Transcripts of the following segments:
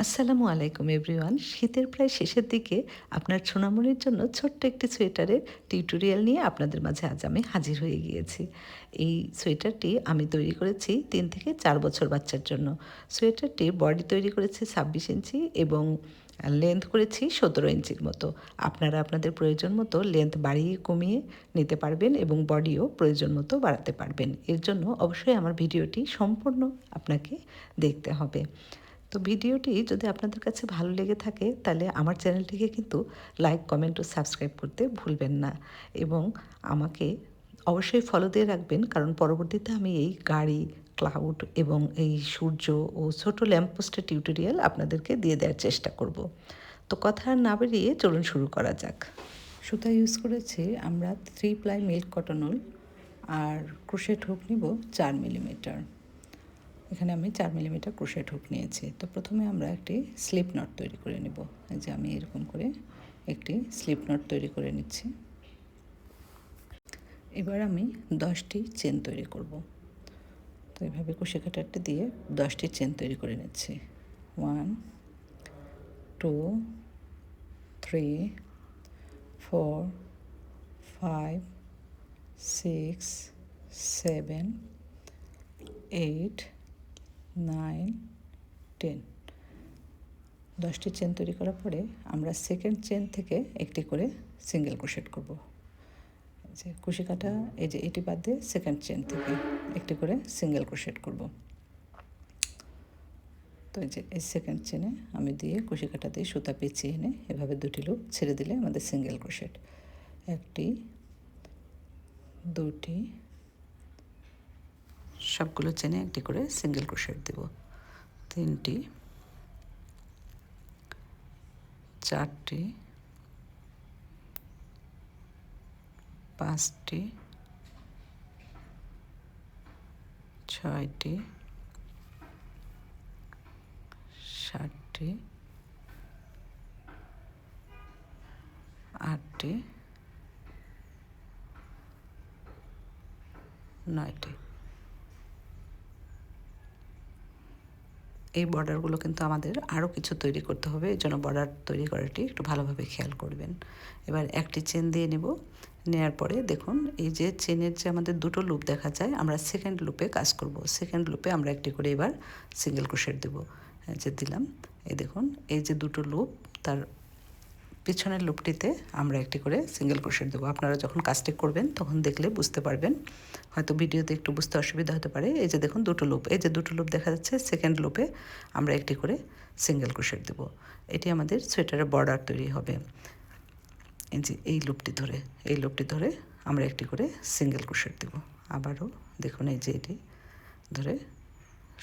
আসসালামু আলাইকুম এভরিওয়ান। শীতের প্রায় শেষের দিকে আপনার সোনামণির জন্য ছোট্ট একটি সোয়েটারের টিউটোরিয়াল নিয়ে আপনাদের মাঝে আজ আমি হাজির হয়ে গিয়েছি। এই সোয়েটারটি আমি তৈরি করেছি ৩ থেকে ৪ বছর বাচ্চার জন্য। সোয়েটারটির বডি তৈরি করেছি ২৬ ইঞ্চি এবং লেন্থ করেছি ১৭ ইঞ্চির মতো। আপনারা আপনাদের প্রয়োজন মতো লেন্থ বাড়িয়ে কমিয়ে নিতে পারবেন এবং বডিও প্রয়োজন মতো বাড়াতে পারবেন। এর জন্য অবশ্যই আমার ভিডিওটি সম্পূর্ণ আপনাকে দেখতে হবে। তো ভিডিওটি যদি আপনাদের কাছে ভালো লেগে থাকে তাহলে আমার চ্যানেলটিকে কিন্তু লাইক, কমেন্ট ও সাবস্ক্রাইব করতে ভুলবেন না এবং আমাকে অবশ্যই ফলো দিয়ে রাখবেন, কারণ পরবর্তীতে আমি এই গাড়ি, ক্লাউড এবং এই সূর্য ও ছোট ল্যাম্পপোস্টের টিউটোরিয়াল আপনাদেরকে দিয়ে দেওয়ার চেষ্টা করব। তো কথা আর না বেরিয়ে চলুন শুরু করা যাক। সুতা ইউজ করেছি আমরা 3 প্লাই মিল্ক কটন উল, আর ক্রোশেট হুক নিব 4 মিলিমিটার। এখানে আমি 4 মিলিমিটার ক্রোশেট হুক নিয়েছি। তো প্রথমে আমরা একটি স্লিপ নট তৈরি করে নেব। এই যে আমি এরকম করে একটি স্লিপ নট তৈরি করে নিচ্ছি। এবার আমি 10টি চেন তৈরি করব। তো এইভাবে কুশি কাটারটি দিয়ে 10টি চেন তৈরি করে নিচ্ছি। 1 2 3 4 5 6 7 8 9 10। 10টি চেন তৈরি করার পরে আমরা সেকেন্ড চেন থেকে একটি করে সিঙ্গেল ক্রোশেট করব। যে কুশি কাটা এই যে এটি বাদ দিয়ে সেকেন্ড চেন থেকে একটি করে সিঙ্গেল ক্রোশেট করব। তো এই যে এই সেকেন্ড চেনে আমি দিয়ে কুশি কাটা দিয়ে সুতা পেঁচিয়ে এনে এভাবে দুটি লুপ ছেড়ে দিলে আমাদের সিঙ্গেল ক্রোশেট। একটি, দুটি, সবগুলো চেনে একটি করে সিঙ্গেল ক্রোশেট দেব। 3টি, 4টি, 5টি, 6টি, 7টি, 8টি, 9টি। এই বর্ডারগুলো কিন্তু আমাদের আরও কিছু তৈরি করতে হবে, এই জন্য বর্ডার তৈরি করাটি একটু ভালোভাবে খেয়াল করবেন। এবার একটি চেন দিয়ে নেব। নেওয়ার পরে দেখুন এই যে চেনের যে আমাদের দুটো লুপ দেখা যায়, আমরা সেকেন্ড লুপে কাজ করব। সেকেন্ড লুপে আমরা একটি করে এবার সিঙ্গেল ক্রোশেট দেব। যে দিলাম, এই দেখুন এই যে দুটো লুপ, তার পিছনের লুপটিতে আমরা একটি করে সিঙ্গেল ক্রোশেট দেবো। আপনারা যখন কাজটি করবেন তখন দেখলে বুঝতে পারবেন, হয়তো ভিডিওতে একটু বুঝতে অসুবিধা হতে পারে। এই যে দেখুন দুটো লুপ, এই যে দুটো লুপ দেখা যাচ্ছে, সেকেন্ড লুপে আমরা একটি করে সিঙ্গেল ক্রোশেট দেবো। এটি আমাদের সোয়েটারের বর্ডার তৈরি হবে। এই যে এই লুপটি ধরে আমরা একটি করে সিঙ্গেল ক্রোশেট দেবো। আবারও দেখুন এই যে এটি ধরে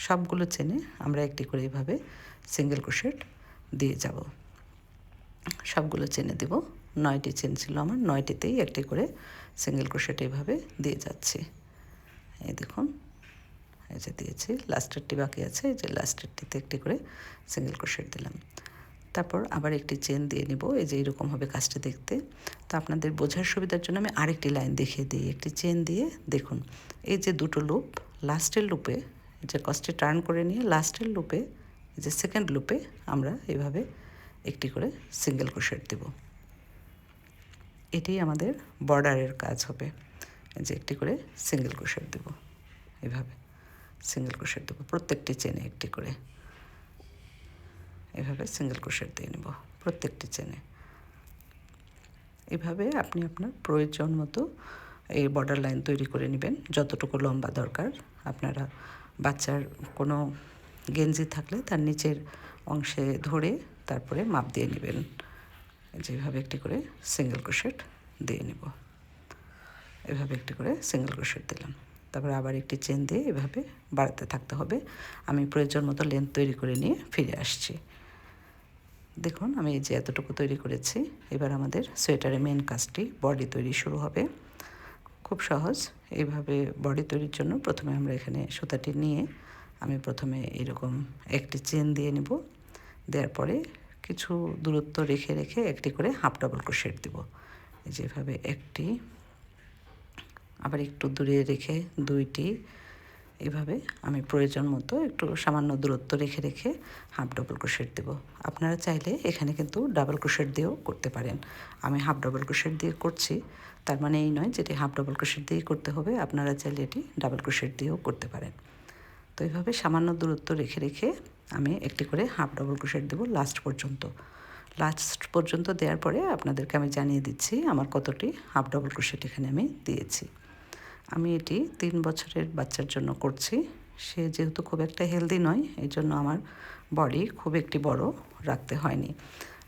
সবগুলো চেনে আমরা একটি করে এইভাবে সিঙ্গেল ক্রোশেট দিয়ে যাব। সবগুলো চেনে দেব। 9টি চেন ছিল আমার, 9টিতেই একটি করে সিঙ্গেল ক্রোশেট এইভাবে দিয়ে যাচ্ছি। এই দেখুন এই যে দিয়েছি, লাস্টেরটি বাকি আছে, এই যে লাস্টেরটিতে একটি করে সিঙ্গেল ক্রোশেট দিলাম। তারপর আবার একটি চেন দিয়ে নিব। এই যে এরকম হবে কাজটি দেখতে। তো আপনাদের বোঝার সুবিধার জন্য আমি আরেকটি লাইন দেখিয়ে দিই। একটি চেন দিয়ে দেখুন এই যে দুটো লুপ, লাস্টের লুপে যে কষ্টে টার্ন করে নিয়ে লাস্টের লুপে এই যে সেকেন্ড লুপে আমরা এভাবে একটি করে সিঙ্গেল ক্রোশেট দেব। এটাই আমাদের বর্ডারের কাজ হবে। যে একটি করে সিঙ্গেল ক্রোশেট দেব, এভাবে সিঙ্গেল ক্রোশেট দেবো প্রত্যেকটি চেনে একটি করে, এভাবে সিঙ্গেল ক্রোশেট দিয়ে নেব প্রত্যেকটি চেনে। এভাবে আপনি আপনার প্রয়োজন মতো এই বর্ডার লাইন তৈরি করে নেবেন, যতটুকু লম্বা দরকার। আপনারা বাচ্চার কোনো গেঞ্জি থাকলে তার নিচের অংশে ধরে তারপরে মাপ দিয়ে নেবেন। যেভাবে একটি করে সিঙ্গেল ক্রোশেট দিয়ে নেব। এভাবে একটি করে সিঙ্গেল ক্রোশেট দিলাম। তারপরে আবার একটি চেন দিয়ে এভাবে বাড়াতে থাকতে হবে। আমি প্রয়োজন মতো লেন্থ তৈরি করে নিয়ে ফিরে আসছি। দেখুন আমি এই যে এতটুকু তৈরি করেছি। এবার আমাদের সোয়েটারের মেন কাজটি বডি তৈরি শুরু হবে। খুব সহজ। এইভাবে বডি তৈরির জন্য প্রথমে আমরা এখানে সুতাটি নিয়ে আমি প্রথমে এরকম একটি চেন দিয়ে নেব। দেওয়ার পরে কিছু দূরত্ব রেখে রেখে একটি করে হাফ ডাবল ক্রোশেট দেব। যেভাবে একটি, আবার একটু দূরে রেখে 2টি, এইভাবে আমি প্রয়োজন মতো একটু সামান্য দূরত্ব রেখে রেখে হাফ ডবল ক্রোশেট দেব। আপনারা চাইলে এখানে কিন্তু ডাবল ক্রোশেট দিয়েও করতে পারেন। আমি হাফ ডবল ক্রোশেট দিয়ে করছি, তার মানে এই নয় যেটি হাফ ডবল ক্রোশেট দিয়েই করতে হবে, আপনারা চাইলে এটি ডাবল ক্রোশেট দিয়েও করতে পারেন। তো এইভাবে সামান্য দূরত্ব রেখে রেখে আমি একটি করে হাফ ডবল ক্রোশেট দেব লাস্ট পর্যন্ত দেওয়ার পরে আপনাদেরকে আমি জানিয়ে দিচ্ছি আমার কতটি হাফ ডবল ক্রোশেট এখানে আমি দিয়েছি। আমি এটি 3 বছরের বাচ্চার জন্য করছি। সে যেহেতু খুব একটা হেলদি নয়, এই জন্য আমার বডি খুব একটি বড় রাখতে হয়নি।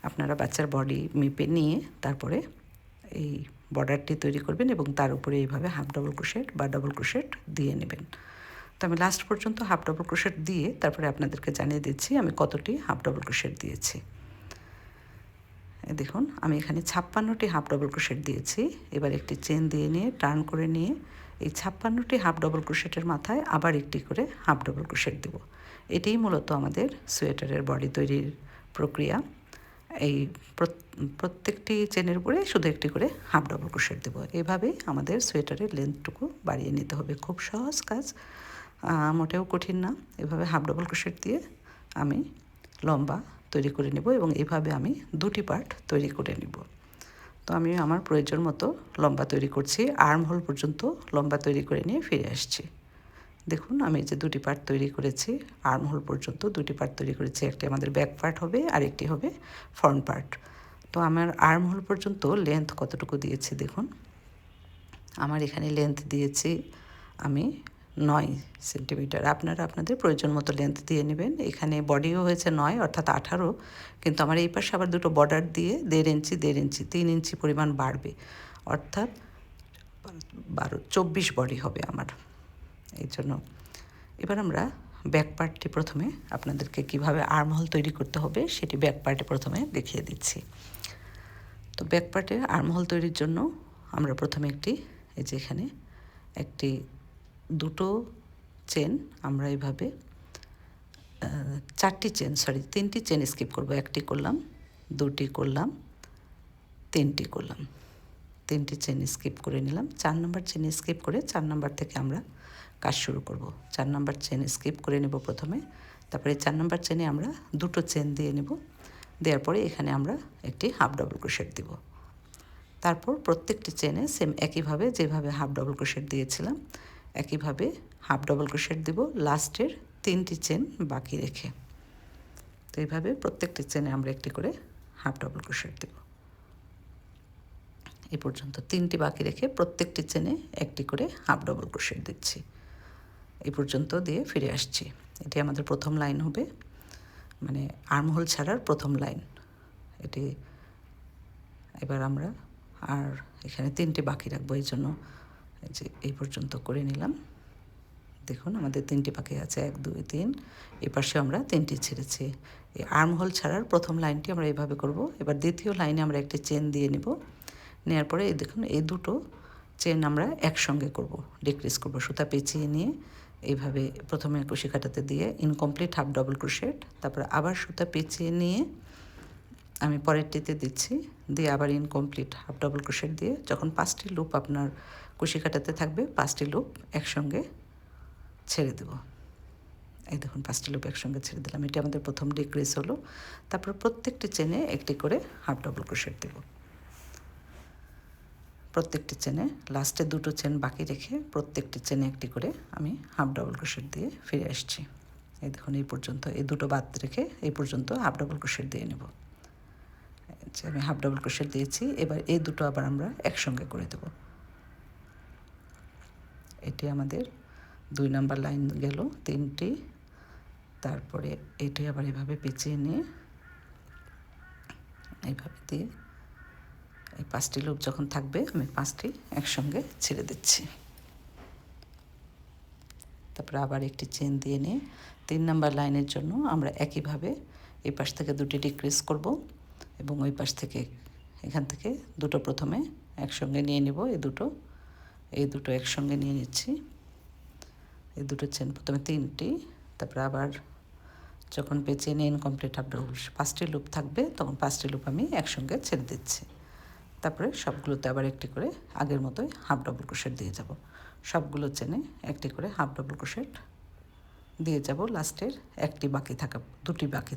আপনারা বাচ্চার বডি মেপে নিয়ে তারপরে এই বর্ডারটি তৈরি করবেন এবং তার উপরে এইভাবে হাফ ডবল ক্রোশেট বা ডবল ক্রোশেট দিয়ে নেবেন। তো আমি লাস্ট পর্যন্ত হাফ ডবল ক্রোশেট দিয়ে তারপরে আপনাদেরকে জানিয়ে দিচ্ছি আমি কতটি হাফ ডবল ক্রোশেট দিয়েছি। দেখুন আমি এখানে 56টি হাফ ডবল ক্রোশেট দিয়েছি। এবার একটি চেন দিয়ে নিয়ে টার্ন করে নিয়ে এই 56টি হাফ ডবল ক্রোশেটের মাথায় আবার একটি করে হাফ ডবল ক্রোশেট দেব। এটাই মূলত আমাদের সোয়েটারের বডি তৈরির প্রক্রিয়া। এই প্রত্যেকটি চেনের উপরে শুধু একটি করে হাফ ডবল ক্রোশেট দেব। এইভাবেই আমাদের সোয়েটারের লেন্থটুকু বাড়িয়ে নিতে হবে। খুব সহজ কাজ, মোটেও কঠিন না। এভাবে হাফ ডবল ক্রোশেট দিয়ে আমি লম্বা তৈরি করে নেব এবং এইভাবে আমি 2টি পার্ট তৈরি করে নেব। তো আমি আমার প্রয়োজন মতো লম্বা তৈরি করছি, আর্ম হোল পর্যন্ত লম্বা তৈরি করে নিয়ে ফিরে আসছি। দেখুন আমি যে 2টি পার্ট তৈরি করেছি, আর্ম হোল পর্যন্ত 2টি পার্ট তৈরি করেছি। একটি আমাদের ব্যাক পার্ট হবে আর একটি হবে ফ্রন্ট পার্ট। তো আমার আর্ম হোল পর্যন্ত লেন্থ কতটুকু দিয়েছি দেখুন। আমার এখানে লেন্থ দিয়েছি আমি 9 সেন্টিমিটার। আপনারা আপনাদের প্রয়োজন মতো লেন্থ দিয়ে নেবেন। এখানে বডিও হয়েছে 9 অর্থাৎ 18, কিন্তু আমার এই পাশে আবার দুটো বর্ডার দিয়ে 1.5 ইঞ্চি 3 ইঞ্চি পরিমাণ বাড়বে, অর্থাৎ 24 বডি হবে আমার। এই জন্য এবার আমরা ব্যাক পার্টটি প্রথমে আপনাদেরকে কিভাবে আর্ম হোল তৈরি করতে হবে সেটি ব্যাক পার্টে প্রথমে দেখিয়ে দিচ্ছি। তো ব্যাক পার্টে আর্ম হোল তৈরির জন্য আমরা প্রথমে এই যে এখানে দুটো চেন আমরা এইভাবে 3টি চেন স্কিপ করব। একটি করলাম, 2টি করলাম, 3টি করলাম। 3টি চেন স্কিপ করে নিলাম। 4 নম্বর চেন স্কিপ করে 4 নম্বর থেকে আমরা কাজ শুরু করব। 4 নম্বর চেন স্কিপ করে নেব প্রথমে, তারপরে 4 নম্বর চেনে আমরা দুটো চেন দিয়ে নেব। দেওয়ার পরে এখানে আমরা একটি হাফ ডবল ক্রোশেট দেব। তারপর প্রত্যেকটি চেনে সেম একইভাবে যেভাবে হাফ ডবল ক্রোশেট দিয়েছিলাম একইভাবে হাফ ডবল ক্রোশেট দেব লাস্টের 3টি চেন বাকি রেখে। তো এইভাবে প্রত্যেকটি চেনে আমরা একটি করে হাফ ডবল ক্রোশেট দেব। এই পর্যন্ত 3টি বাকি রেখে প্রত্যেকটি চেনে একটি করে হাফ ডবল ক্রোশেট দিচ্ছি। এই পর্যন্ত দিয়ে ফিরে আসছি। এটি আমাদের প্রথম লাইন হবে, মানে আর্ম হোল ছাড়ার প্রথম লাইন এটি। এবার আমরা আর এখানে 3টি বাকি রাখবো, এই জন্য যে এই পর্যন্ত করে নিলাম। দেখুন আমাদের 3টি বাকি আছে, 1 2 3। এই পাশে আমরা 3টি ছেড়েছি। এই আর্ম হোল ছাড়ার প্রথম লাইনটি আমরা এইভাবে করব। এবার দ্বিতীয় লাইনে আমরা একটি চেন দিয়ে নেব। নেওয়ার পরে দেখুন এই দুটো চেন আমরা একসঙ্গে করব, ডিক্রিজ করব। সুতা পেঁচিয়ে নিয়ে এইভাবে প্রথমে কুশি কাটাতে দিয়ে ইনকমপ্লিট হাফ ডবল ক্রোশেট, তারপর আবার সুতা পেঁচিয়ে নিয়ে আমি পরেরটিতে দিচ্ছি, দিয়ে আবার ইনকমপ্লিট হাফ ডবল ক্রোশেট দিয়ে যখন 5টি লুপ আপনার কুশি কাটাতে থাকবে 5টি লুপ একসঙ্গে ছেড়ে দেব। এই দেখুন 5টি লুপ একসঙ্গে ছেড়ে দিলাম। এটি আমাদের প্রথম ডিক্রিজ হলো। তারপর প্রত্যেকটি চেনে একটি করে হাফ ডবল ক্রোশেট দেব। প্রত্যেকটি চেনে লাস্টে দুটো চেন বাকি রেখে প্রত্যেকটি চেনে একটি করে আমি হাফ ডবল ক্রোশেট দিয়ে ফিরে আসছি। এই দেখুন এই পর্যন্ত এই দুটো বাদ রেখে এই পর্যন্ত হাফ ডবল ক্রোশেট দিয়ে নেব। আমি হাফ ডবল ক্রোশেট দিয়েছি। এবার এই দুটো আবার আমরা একসঙ্গে করে দেব। এটি আমাদের 2 নম্বর লাইন গেল 3টি। তারপরে এটি আবার এভাবে পেঁচিয়ে নিয়ে এইভাবে দিয়ে এই 5টি লুপ যখন থাকবে আমি 5টি একসঙ্গে ছেড়ে দিচ্ছি। তারপরে আবার একটি চেন দিয়ে নিয়ে 3 নম্বর লাইনের জন্য আমরা একইভাবে এই পাশ থেকে 2টি ডিক্রিজ করব এবং ওই পাশ থেকে এখান থেকে দুটো প্রথমে একসঙ্গে নিয়ে নেব। এই দুটো একসঙ্গে নিয়ে নিচ্ছি। এই দুটো চেন প্রথমে 3টি, তারপরে আবার যখন পেঁচিয়ে নিয়ে ইনকমপ্লিট হাফ ডবল 5টি লুপ থাকবে তখন 5টি লুপ আমি একসঙ্গে ছেড়ে দিচ্ছি। তারপরে সবগুলোতে আবার একটি করে আগের মতোই হাফ ডবল ক্রোশেট দিয়ে যাব। সবগুলো চেনে একটি করে হাফ ডাবল ক্রোশেট দিয়ে যাব লাস্টের একটি বাকি থাকা, দুটি বাকি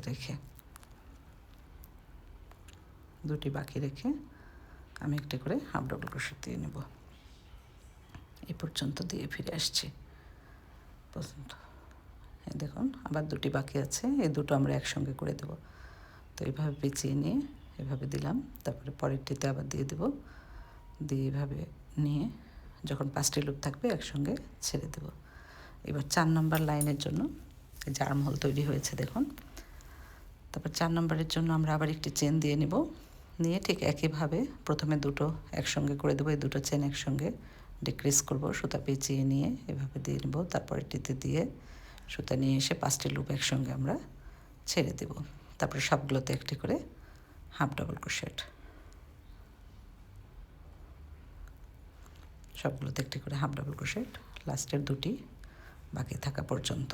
রেখে আমি একটি করে হাফ ডাবল ক্রোশেট দিয়ে নেব। এই পর্যন্ত দিয়ে ফিরে আসছি পর্যন্ত। এই দেখুন আবার দুটি বাকি আছে, এই দুটো আমরা একসঙ্গে করে দেব। তো এইভাবে পেঁচিয়ে নিয়ে এভাবে দিলাম, তারপরে পরেরটিতে আবার দিয়ে দেব, দিয়ে এভাবে নিয়ে যখন 5টি লুপ থাকবে একসঙ্গে ছেড়ে দেব। এবার 4 নম্বর লাইনের জন্য এই যে আর্মহোল তৈরি হয়েছে দেখুন। তারপর 4 নম্বরের জন্য আমরা আবার একটি চেন দিয়ে নেব, নিয়ে ঠিক একইভাবে প্রথমে দুটো একসঙ্গে করে দেবো। এই দুটো চেন একসঙ্গে ডিক্রিজ করব, সুতা পেঁচিয়ে নিয়ে এভাবে দিয়ে নেব। তারপরেরটিতে দিয়ে সুতা নিয়ে এসে 5টি লুপ একসঙ্গে আমরা ছেড়ে দেব। তারপরে সবগুলোতে একটি করে হাফ ডাবল ক্রোশেট, সবগুলোতে একটি করে হাফ ডাবল ক্রোশেট লাস্টের দুটি বাকি থাকা পর্যন্ত।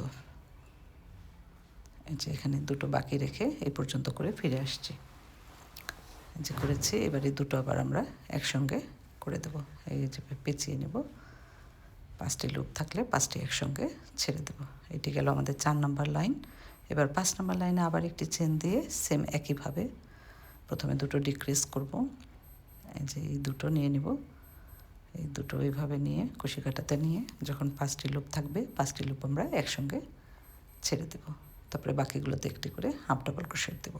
এই যে এখানে দুটো বাকি রেখে এই পর্যন্ত করে ফিরে আসছি, যে করেছি। এবার এই দুটো আবার আমরা একসঙ্গে করে দেব। এই যে পেঁচিয়ে নেব, 5টি লুপ থাকলে 5টি একসঙ্গে ছেড়ে দেব। এটি গেল আমাদের 4 নম্বর লাইন। এবার 5 নম্বর লাইনে আবার একটি চেন দিয়ে সেম একইভাবে প্রথমে দুটো ডিক্রিজ করব। এই যে এই দুটো নিয়ে নিব, এই দুটো এইভাবে নিয়ে কুশি কাটাতে নিয়ে যখন 5টি লুপ থাকবে 5টি লুপ আমরা একসঙ্গে ছেড়ে দেব। তারপরে বাকিগুলোতে একটি করে হাফ ডাবল ক্রোশেট দেব,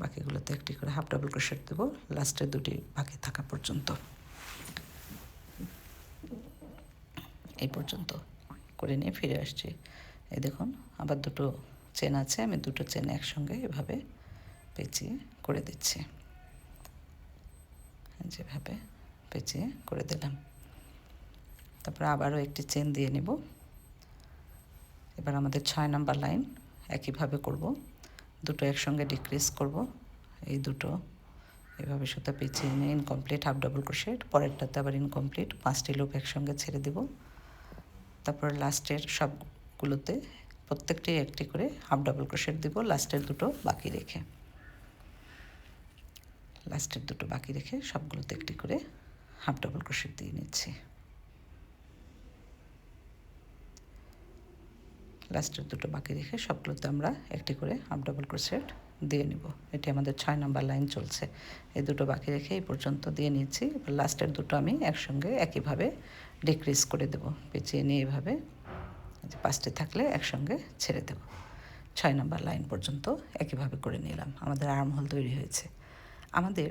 বাকিগুলোতে একটি করে হাফ ডাবল ক্রোশেট দেব লাস্টের দুটি বাকি থাকা পর্যন্ত। এই পর্যন্ত করে নিয়ে ফিরে আসছি। এই দেখুন আবার দুটো চেন আছে, আমি দুটো চেন একসঙ্গে এভাবে পেঁচিয়ে করে দিচ্ছি, যেভাবে পেঁচিয়ে করে দিলাম। তারপরে আবারও একটি চেন দিয়ে নেব। এবার আমাদের 6 নম্বর লাইন একইভাবে করব, দুটো একসঙ্গে ডিক্রিজ করব। এই দুটো এভাবে সুতা পেঁচিয়ে নিয়ে ইনকমপ্লিট হাফ ডাবল ক্রোশেট, পরেরটাতে আবার ইনকমপ্লিট 5টি লুপ একসঙ্গে ছেড়ে দেব। তারপর লাস্টের সবগুলোতে প্রত্যেকটি একটি করে হাফ ডাবল ক্রোশেট দিব লাস্টের দুটো বাকি রেখে, সবগুলোতে একটি করে হাফ ডাবল ক্রোশেট দিয়ে নিচ্ছি। লাস্টের দুটো বাকি রেখে সবগুলোতে আমরা একটি করে হাফ ডাবল ক্রোশেট দিয়ে নিব। এটি আমাদের 6 নম্বর লাইন চলছে। এই দুটো বাকি রেখে এই পর্যন্ত দিয়ে নিচ্ছি। এবার লাস্টের দুটো আমি একসঙ্গে একইভাবে ডিক্রিজ করে দেব, পেঁচিয়ে নিয়ে এইভাবে 5টি থাকলে একসঙ্গে ছেড়ে দেব। 6 নম্বর লাইন পর্যন্ত একইভাবে করে নিলাম। আমাদের আর্মহোল তৈরি হয়েছে। আমাদের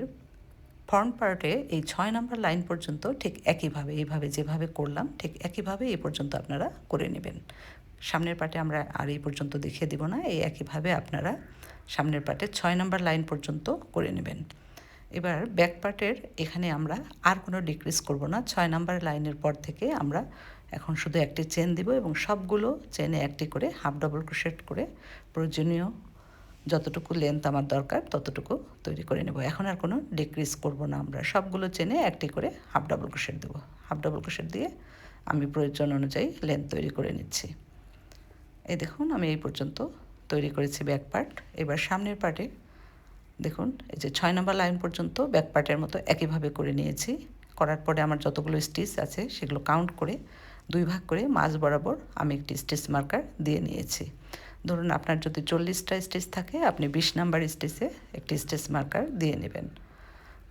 ফ্রন্ট পার্টে এই 6 নম্বর লাইন পর্যন্ত ঠিক একইভাবে, এইভাবে যেভাবে করলাম ঠিক একইভাবে এই পর্যন্ত আপনারা করে নেবেন। সামনের পার্টে আমরা আর এই পর্যন্ত দেখিয়ে দেব না, এই একইভাবে আপনারা সামনের পার্টে 6 নম্বর লাইন পর্যন্ত করে নেবেন। এবার ব্যাক পার্টের এখানে আমরা আর কোনো ডিক্রিজ করব না। 6 নম্বর লাইনের পর থেকে আমরা এখন শুধু একটি চেন দিব এবং সবগুলো চেনে একটি করে হাফ ডাবল ক্রোশেট করে প্রয়োজনীয় যতটুকু লেন্থ আমার দরকার ততটুকু তৈরি করে নেব। এখন আর কোনো ডিক্রিজ করব না, আমরা সবগুলো চেনে একটি করে হাফ ডাবল ক্রোশেট দেব। হাফ ডাবল ক্রোশেট দিয়ে আমি প্রয়োজন অনুযায়ী লেন্থ তৈরি করে নিচ্ছি। এই দেখুন আমি এই পর্যন্ত তৈরি করেছি ব্যাক পার্ট। এবার সামনের পার্টে দেখুন এই যে 6 নম্বর লাইন পর্যন্ত ব্যাক পার্টের মতো একইভাবে করে নিয়েছি। করার পরে আমার যতগুলো স্টিচ আছে সেগুলো কাউন্ট করে 2 ভাগ করে মাঝ বরাবর আমি একটি স্টিচ মার্কার দিয়ে নিয়েছি। ধরুন আপনার যদি 40টা স্টিচ থাকে আপনি 20 নাম্বার স্টিচে একটি স্টিচ মার্কার দিয়ে নেবেন।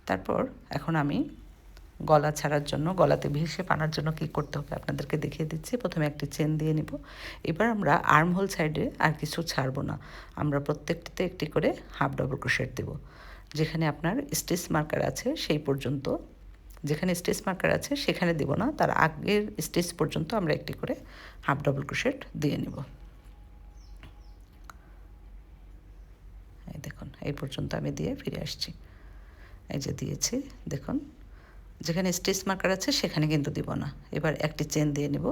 তারপর এখন আমি গলা ছাড়ার জন্য, গলাতে ভি শেপ আনার জন্য কী করতে হবে আপনাদেরকে দেখিয়ে দিচ্ছি। প্রথমে একটি চেন দিয়ে নিব। এবার আমরা আর্মহোল সাইডে আর কিছু ছাড়বো না, আমরা প্রত্যেকটিতে একটি করে হাফ ডাবল ক্রোশেট দেব। যেখানে আপনার স্টিচ মার্কার আছে সেই পর্যন্ত, যেখানে স্টিচ মার্কার আছে সেখানে দেব না, তার আগের স্টিচ পর্যন্ত আমরা একটি করে হাফ ডাবল ক্রোশেট দিয়ে নেব। এই দেখুন এই পর্যন্ত আমি দিয়ে ফিরে আসছি। এই যে দিয়েছি দেখুন, যেখানে স্টিচ মার্কার আছে সেখানে কিন্তু দিব না। এবার একটি চেন দিয়ে নেব,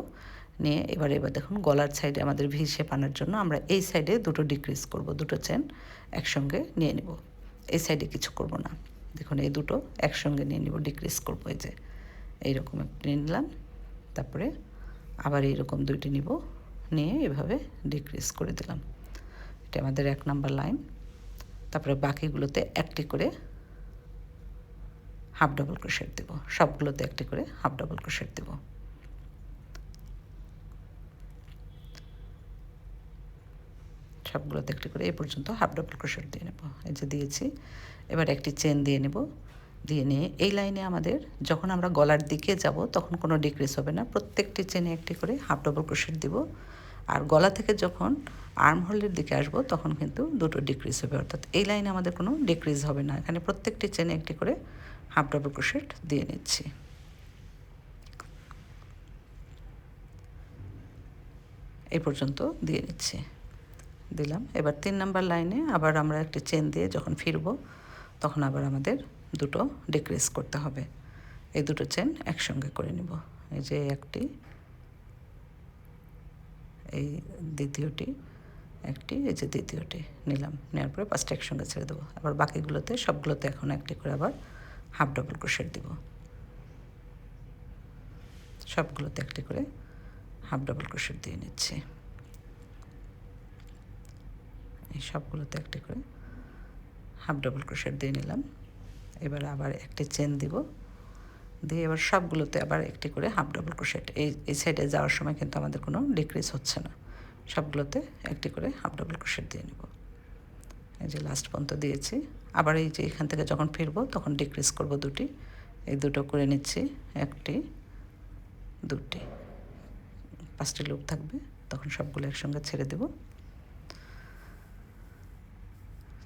নিয়ে এবার দেখুন গলার সাইডে আমাদের ভি শেপ আনার জন্য আমরা এই সাইডে দুটো ডিক্রিজ করব, দুটো চেন একসঙ্গে নিয়ে নেব। এই সাইডে কিছু করব না, দেখুন এই দুটো একসঙ্গে নিয়ে নেব, ডিক্রিজ করব। এই যে এইরকম একটি নিলাম, তারপরে আবার এইরকম দুইটি নিব, নিয়ে এভাবে ডিক্রিজ করে দিলাম। এটা আমাদের 1 নম্বর লাইন। তারপরে বাকিগুলোতে একটি করে হাফ ডাবল ক্রোশেট দেব, সবগুলোতে একটি করে হাফ ডাবল ক্রোশেট দেব। সবগুলোতে একটি করে এই পর্যন্ত হাফ ডাবল ক্রোশেট দিয়ে নেব। এই যে দিয়েছি। এবার একটি চেন দিয়ে নেব, দিয়ে নিয়ে এই লাইনে আমাদের যখন আমরা গলার দিকে যাব তখন কোনো ডিক্রিজ হবে না, প্রত্যেকটি চেনে একটি করে হাফ ডাবল ক্রোশেট দিব। আর গলা থেকে যখন আর্ম হোলের দিকে আসব তখন কিন্তু দুটো ডিক্রিজ হবে, অর্থাৎ এই লাইনে আমাদের কোনো ডিক্রিজ হবে না। এখানে প্রত্যেকটি চেনে একটি করে হাফ ডাবল ক্রোশেট দিয়ে নিচ্ছি। এই পর্যন্ত দিয়ে নিচ্ছি, দিলাম। এবার 3 নাম্বার লাইনে আবার আমরা একটি চেন দিয়ে যখন ফিরব তখন আবার আমাদের দুটো ডিক্রিজ করতে হবে। এই দুটো চেন একসঙ্গে করে নিব। এই যে একটি, এই দ্বিতীয়টি, একটি, এই যে দ্বিতীয়টি নিলাম, নেওয়ার পরে 5টা একসঙ্গে ছেড়ে দেবো। আবার বাকিগুলোতে সবগুলোতে এখন একটি করে আবার হাফ ডাবল ক্রোশেট দিব। সবগুলোতে একটি করে হাফ ডাবল ক্রোশেট দিয়ে নিচ্ছি। এই সবগুলোতে একটি করে হাফ ডাবল ক্রোশেট দিয়ে নিলাম। এবার আবার একটি চেন দিব, দিয়ে এবার সবগুলোতে আবার একটি করে হাফ ডাবল ক্রোশেট। এই সাইডে যাওয়ার সময় কিন্তু আমাদের কোনো ডিক্রিজ হচ্ছে না, সবগুলোতে একটি করে হাফ ডাবল ক্রোশেট দিয়ে নেব। এই যে লাস্ট পর্যন্ত দিয়েছি। আবার এই যে এখান থেকে যখন ফিরবো তখন ডিক্রিজ করব দুটি, এই দুটো করে নিচ্ছি, একটি, দুটি, 5টি লুপ থাকবে, তখন সবগুলো একসঙ্গে ছেড়ে দেব।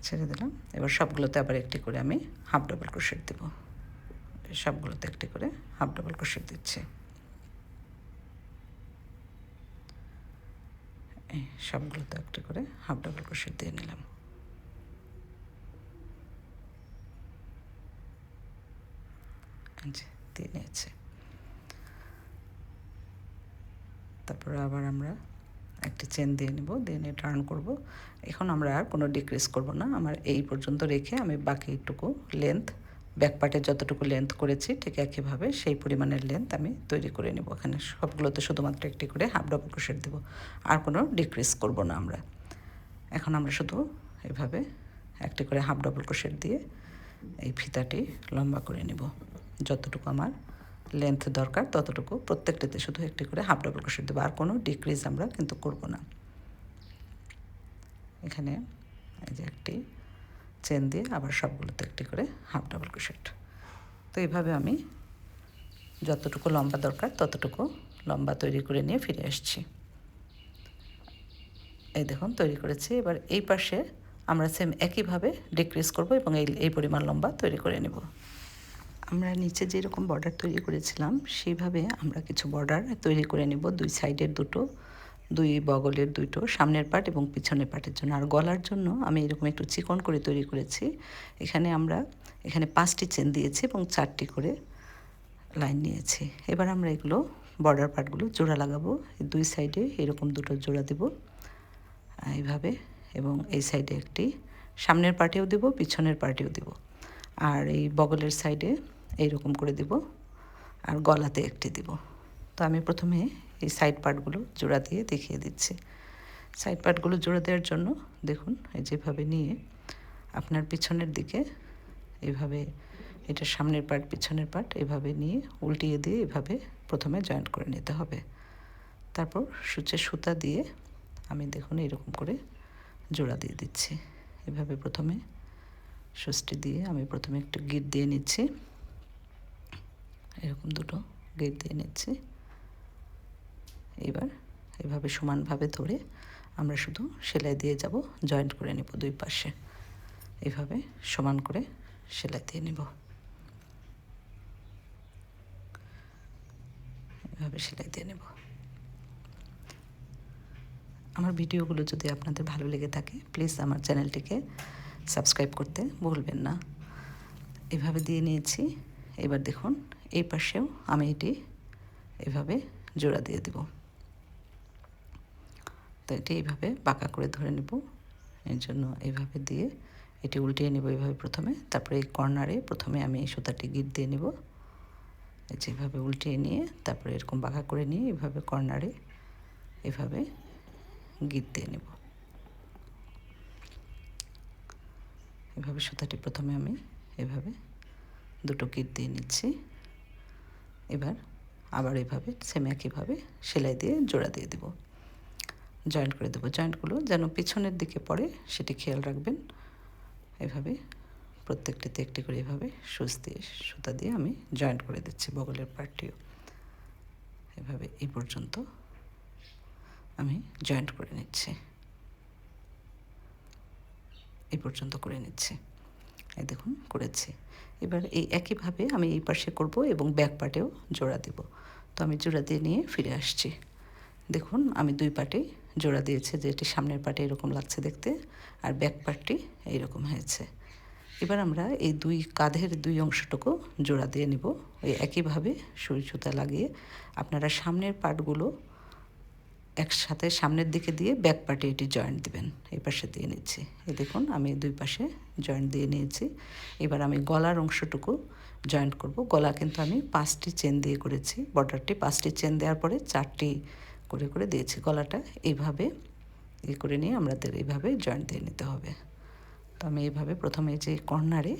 ছেড়ে দিলাম। এবার সবগুলোতে আবার একটি করে আমি হাফ ডাবল ক্রোশেট দেব। সবগুলোতে একটি করে হাফ ডাবল ক্রোশেট দিচ্ছি। এই সবগুলোতে একটি করে হাফ ডাবল ক্রোশেট দিয়ে নিলাম। দিয়ে নিয়েছি। তারপরে আবার আমরা একটি চেন দিয়ে নেব, দিয়ে নিয়ে টার্ন করব। এখন আমরা আর কোনো ডিক্রিজ করব না, আমার এই পর্যন্ত রেখে আমি বাকিটুকু লেন্থ, ব্যাক পার্টে যতটুকু লেন্থ করেছি ঠিক একইভাবে সেই পরিমাণের লেন্থ আমি তৈরি করে নেব। এখানে সবগুলোতে শুধুমাত্র একটি করে হাফ ডাবল ক্রোশেট দেব, আর কোনো ডিক্রিজ করব না আমরা। এখন আমরা শুধু এভাবে একটি করে হাফ ডাবল ক্রোশেট দিয়ে এই ফিতাটি লম্বা করে নেব। যতটুকু আমার লেন্থ দরকার ততটুকু প্রত্যেকটাতে শুধু একটি করে হাফ ডাবল ক্রোশেট দেবো, আর কোনো ডিক্রিজ আমরা কিন্তু করব না। এখানে এই যে একটি চেন দিয়ে আবার সবগুলোতে একটি করে হাফ ডাবল ক্রোশেট। তো এইভাবে আমি যতটুকু লম্বা দরকার ততটুকু লম্বা তৈরি করে নিয়ে ফিরে আসছি। এই দেখুন তৈরি করেছি। এবার এই পাশে আমরা সেম একইভাবে ডিক্রিজ করব এবং এই পরিমাণ লম্বা তৈরি করে নেব। আমরা নিচে যেরকম বর্ডার তৈরি করেছিলাম সেইভাবে আমরা কিছু বর্ডার তৈরি করে নেব, দুই সাইডের দুটো, দুই বগলের দুটো, সামনের পার্ট এবং পিছনের পার্টের জন্য। আর গলার জন্য আমি এরকম একটু চিকন করে তৈরি করেছি। এখানে 5টি চেন দিয়েছি এবং 4টি করে লাইন নিয়েছি। এবার আমরা এগুলো বর্ডার পার্টগুলো জোড়া লাগাবো। দুই সাইডে এরকম দুটো জোড়া দেব এইভাবে, এবং এই সাইডে একটি, সামনের পার্টেও দেব, পিছনের পার্টেও দেব। আর এই বগলের সাইডে এইরকম করে দেব, আর গলাতে একটি দেব। তো আমি প্রথমে এই সাইড পার্টগুলো জোড়া দিয়ে দেখিয়ে দিচ্ছি। সাইড পার্টগুলো জোড়া দেওয়ার জন্য দেখুন এই যেভাবে নিয়ে আপনার পিছনের দিকে এইভাবে, এটা সামনের পার্ট পিছনের পার্ট, এভাবে নিয়ে উল্টিয়ে দিয়ে এভাবে প্রথমে জয়েন্ট করে নিতে হবে। তারপর সূচের সুতা দিয়ে আমি দেখুন এরকম করে জোড়া দিয়ে দিচ্ছি। এভাবে প্রথমে সুচটি দিয়ে আমি প্রথমে একটু গিট দিয়ে নিচ্ছি, এরকম দুটো গিট দিয়ে নিচ্ছি। এবার এভাবে সমানভাবে ধরে আমরা শুধু সেলাই দিয়ে যাব, জয়েন্ট করে নেব দুই পাশে, এভাবে সমান করে সেলাই দিয়ে নেব। এভাবে সেলাই দিয়ে নেব। আমার ভিডিওগুলো যদি আপনাদের ভালো লেগে থাকে প্লিজ আমার চ্যানেলটিকে সাবস্ক্রাইব করতে ভুলবেন না। এভাবে দিয়ে নিয়েছি। এবার দেখুন এই পাশেও আমি এটি এভাবে জোড়া দিয়ে দেব। তো এটি এইভাবে বাঁকা করে ধরে নেব, এর জন্য এইভাবে দিয়ে এটি উল্টিয়ে নেব এইভাবে প্রথমে। তারপরে এই কর্নারে প্রথমে আমি এই সুতাটি গিট দিয়ে নেব, যেভাবে উল্টিয়ে নিয়ে তারপরে এরকম বাঁকা করে নিয়ে এইভাবে কর্নারে এভাবে গিট দিয়ে নেব। এভাবে সুতাটি প্রথমে আমি এভাবে দুটো কিট দিয়ে নিচ্ছি। এবার আবার এভাবে সেম একইভাবে সেলাই দিয়ে জোড়া দিয়ে দেব, জয়েন্ট করে দেবো। জয়েন্টগুলো যেন পিছনের দিকে পড়ে সেটি খেয়াল রাখবেন। এভাবে প্রত্যেকটিতে একটি করে এভাবে সুচ দিয়ে সুতা দিয়ে আমি জয়েন্ট করে দিচ্ছি। বগলের পার্টটিও এভাবে এই পর্যন্ত আমি জয়েন্ট করে নিচ্ছি, এই পর্যন্ত করে নিচ্ছি। এই দেখুন করেছি। এবার এই একইভাবে আমি এই পাশে করব এবং ব্যাক পার্টেও জোড়া দেব। তো আমি জোড়া দিয়ে নিয়ে ফিরে আসছি। দেখুন আমি দুই পার্টে জোড়া দিয়েছি, যেটি সামনের পার্টে এরকম লাগছে দেখতে, আর ব্যাক পার্টটি এইরকম হয়েছে। এবার আমরা এই দুই কাঁধের দুই অংশটুকু জোড়া দিয়ে নিব। এই একইভাবে সুই সুতা লাগিয়ে আপনারা সামনের পার্টগুলো একসাথে সামনের দিকে দিয়ে ব্যাক পার্টে এটি জয়েন্ট দিবেন। এই পাশে দিয়ে নিচ্ছি। এই দেখুন আমি দুই পাশে জয়েন্ট দিয়ে নিয়েছি। এবার আমি গলার অংশটুকু জয়েন্ট করব। গলা কিন্তু আমি 5টি চেন দিয়ে করেছি। বর্ডারটি 5টি চেন দেওয়ার পরে 4টি করে করে দিয়েছি। গলাটা এইভাবে করে নিয়ে আমাদের এইভাবে জয়েন্ট দিয়ে নিতে হবে। তো আমি এইভাবে প্রথমে যে কর্নারে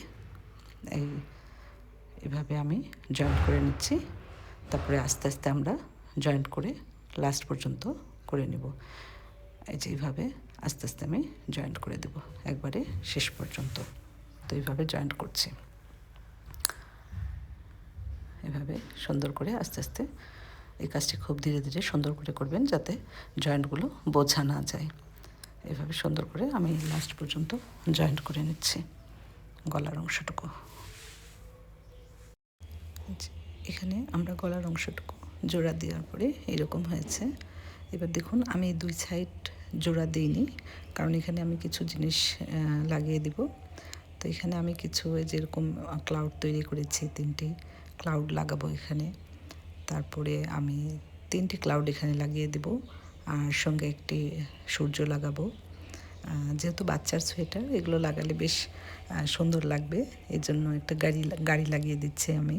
এইভাবে আমি জয়েন্ট করে নিচ্ছি। তারপরে আস্তে আস্তে আমরা জয়েন্ট করে লাস্ট পর্যন্ত করে নেব। এই যে এইভাবে আস্তে আস্তে আমি জয়েন্ট করে দেব একবারে শেষ পর্যন্ত। তো এইভাবে জয়েন্ট করছি, এভাবে সুন্দর করে আস্তে আস্তে। এই কাজটি খুব ধীরে ধীরে সুন্দর করে করবেন যাতে জয়েন্টগুলো বোঝা না যায়। এভাবে সুন্দর করে আমি লাস্ট পর্যন্ত জয়েন্ট করে নিচ্ছি গলার অংশটুকু। এখানে আমরা গলার অংশটুকু জোড়া দেওয়ার পরে এরকম হয়েছে। এবার দেখুন আমি দুই সাইড জোড়া দিইনি, কারণ এখানে আমি কিছু জিনিস লাগিয়ে দিব। তো এখানে আমি কিছু যেরকম ক্লাউড তৈরি করেছি, 3টি ক্লাউড লাগাবো এখানে। তারপরে আমি 3টি ক্লাউড এখানে লাগিয়ে দেব, আর সঙ্গে একটি সূর্য লাগাবো। যেহেতু বাচ্চার সোয়েটার, এগুলো লাগালে বেশ সুন্দর লাগবে, এই জন্য একটা গাড়ি লাগিয়ে দিচ্ছি আমি।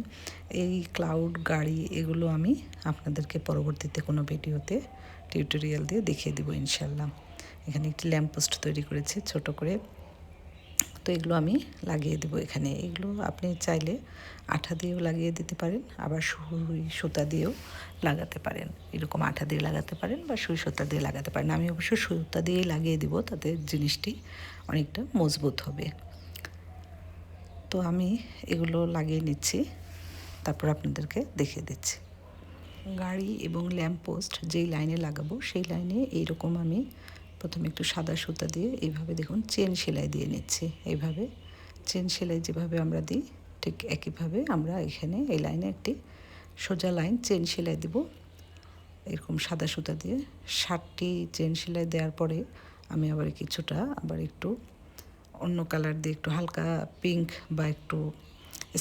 এই ক্লাউড গাড়ি এগুলো আমি আপনাদেরকে পরবর্তীতে কোনো ভিডিওতে টিউটোরিয়াল দিয়ে দেখিয়ে দেবো ইনশাল্লাহ। এখানে একটি ল্যাম্পপোস্ট তৈরি করেছি ছোট করে। তো এগুলো আমি লাগিয়ে দেবো এখানে। এগুলো আপনি চাইলে আঠা দিয়েও লাগিয়ে দিতে পারেন, আবার সুই সুতা দিয়েও লাগাতে পারেন। এরকম আঠা দিয়ে লাগাতে পারেন বা সুই সুতা দিয়ে লাগাতে পারেন। আমি অবশ্য সুতা দিয়েই লাগিয়ে দিব, তাতে জিনিসটি অনেকটা মজবুত হবে। তো আমি এগুলো লাগিয়ে নিচ্ছি, তারপর আপনাদেরকে দেখিয়ে দিচ্ছি। গাড়ি এবং ল্যাম্পপোস্ট যেই লাইনে লাগাবো সেই লাইনে এইরকম আমি প্রথমে একটু সাদা সুতা দিয়ে এইভাবে দেখুন চেন সেলাই দিয়ে নিচ্ছি। এইভাবে চেন সেলাই যেভাবে আমরা দিই ঠিক একইভাবে আমরা এখানে এই লাইনে একটি সোজা লাইন চেন সেলাই দেব। এরকম সাদা সুতা দিয়ে 60টি চেন সেলাই দেওয়ার পরে আমি আবার কিছুটা একটু অন্য কালার দিয়ে, একটু হালকা পিঙ্ক বা একটু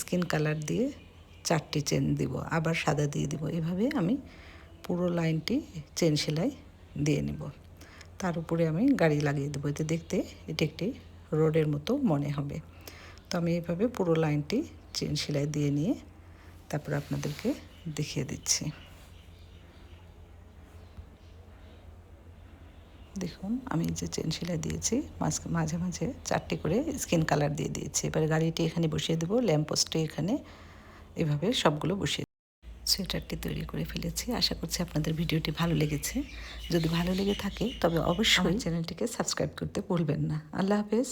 স্কিন কালার দিয়ে 4টি চেন দিব, আবার সাদা দিয়ে দিব। এভাবে আমি পুরো লাইনটি চেন সেলাই দিয়ে নেব। তার উপরে আমি গাড়ি লাগিয়ে দেবো, এতে দেখতে এটি একটি রোডের মতো মনে হবে। তো আমি এইভাবে পুরো লাইনটি চেন সেলাই দিয়ে নিয়ে তারপর আপনাদেরকে দেখিয়ে দিচ্ছি। দেখুন আমি যে চেন সেলাই দিয়েছি মাঝে মাঝে 4টি করে স্কিন কালার দিয়ে দিয়েছি। এবার গাড়িটি এখানে বসিয়ে দেবো, ল্যাম্পপোস্টে এখানে এভাবে সবগুলো বসিয়ে সোয়েটারটি তৈরি করে ফেলেছি। আশা করছি আপনাদের ভিডিওটি ভালো লেগেছে। যদি ভালো লেগে থাকে তবে অবশ্যই চ্যানেলটিকে সাবস্ক্রাইব করতে ভুলবেন না। আল্লাহ হাফেজ।